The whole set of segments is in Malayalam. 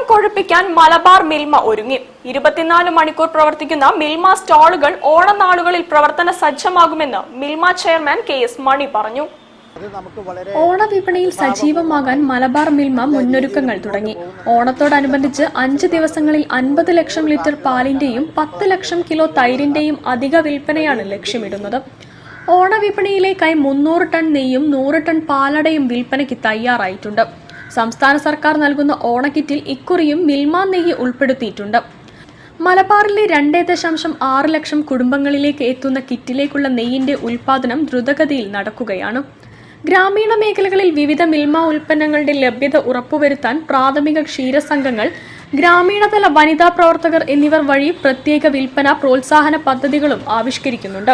കൊഴുപ്പിക്കാൻ മലബാർ മിൽമ ഒരുങ്ങി. 24 മണിക്കൂർ പ്രവർത്തിക്കുന്ന മിൽമ സ്റ്റാളുകൾ ഓണനാളുകളിൽ പ്രവർത്തന സജ്ജമാകുമെന്ന് മിൽമ ചെയർമാൻ KS മണി പറഞ്ഞു. ഓണവിപണിയിൽ സജീവമാകാൻ മലബാർ മിൽമ മുന്നൊരുക്കങ്ങൾ തുടങ്ങി. ഓണത്തോടനുബന്ധിച്ച് 5 ദിവസങ്ങളിൽ 50 ലക്ഷം ലിറ്റർ പാലിന്റെയും 10 ലക്ഷം കിലോ തൈരിന്റെയും അധിക വിൽപ്പനയാണ് ലക്ഷ്യമിടുന്നത്. ഓണവിപണിയിലേക്കായി 300 ടൺ നെയ്യും 100 ടൺ പാലടയും വിൽപ്പനയ്ക്ക് തയ്യാറായിട്ടുണ്ട്. സംസ്ഥാന സർക്കാർ നൽകുന്ന ഓണക്കിറ്റിൽ ഇക്കുറിയും മിൽമ നെയ്യ് ഉൾപ്പെടുത്തിയിട്ടുണ്ട്. മലബാറിലെ 2.6 ലക്ഷം കുടുംബങ്ങളിലേക്ക് എത്തുന്ന കിറ്റിലേക്കുള്ള നെയ്യിന്റെ ഉൽപാദനം ദ്രുതഗതിയിൽ നടക്കുകയാണ്. ഗ്രാമീണ മേഖലകളിൽ വിവിധ മിൽമ ഉൽപ്പന്നങ്ങളുടെ ലഭ്യത ഉറപ്പുവരുത്താൻ പ്രാഥമിക ക്ഷീരസംഘങ്ങൾ, ഗ്രാമീണതല വനിതാ പ്രവർത്തകർ എന്നിവർ വഴി പ്രത്യേക വിൽപ്പന പ്രോത്സാഹന പദ്ധതികളും ആവിഷ്കരിക്കുന്നുണ്ട്.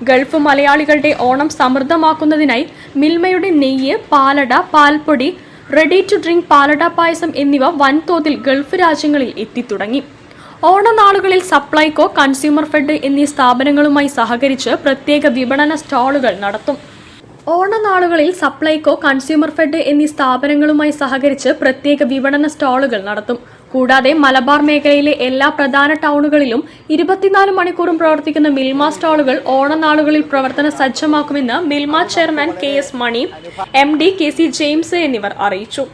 ഗൾഫ് മലയാളികളുടെ ഓണം സമൃദ്ധമാക്കുന്നതിനായി മിൽമയുടെ നെയ്യ്, പാലട, പാൽപ്പൊടി, റെഡി ടു ഡ്രിങ്ക് പാലട പായസം എന്നിവ വൻതോതിൽ ഗൾഫ് രാജ്യങ്ങളിൽ എത്തിത്തുടങ്ങി. ഓണനാളുകളിൽ സപ്ലൈകോ, കൺസ്യൂമർ ഫെഡ് എന്നീ സ്ഥാപനങ്ങളുമായി സഹകരിച്ച് പ്രത്യേക വിപണന സ്റ്റാളുകൾ നടത്തും. ഓണനാളുകളിൽ സപ്ലൈകോ, കൺസ്യൂമർ ഫെഡ് എന്നീ സ്ഥാപനങ്ങളുമായി സഹകരിച്ച് പ്രത്യേക വിപണന സ്റ്റാളുകൾ നടത്തും. കൂടാതെ മലബാർ മേഖലയിലെ എല്ലാ പ്രധാന ടൗണുകളിലും 24 മണിക്കൂറും പ്രവർത്തിക്കുന്ന മിൽമ സ്റ്റാളുകൾ ഓണനാളുകളിൽ പ്രവർത്തന സജ്ജമാക്കുമെന്ന് മിൽമ ചെയർമാൻ KS മണി, MD KC ജെയിംസ് എന്നിവർ അറിയിച്ചു.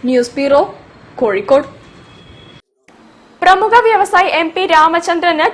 News bureau, Kozhikode. പ്രമുഖ വ്യവസായി MP രാമചന്ദ്രന്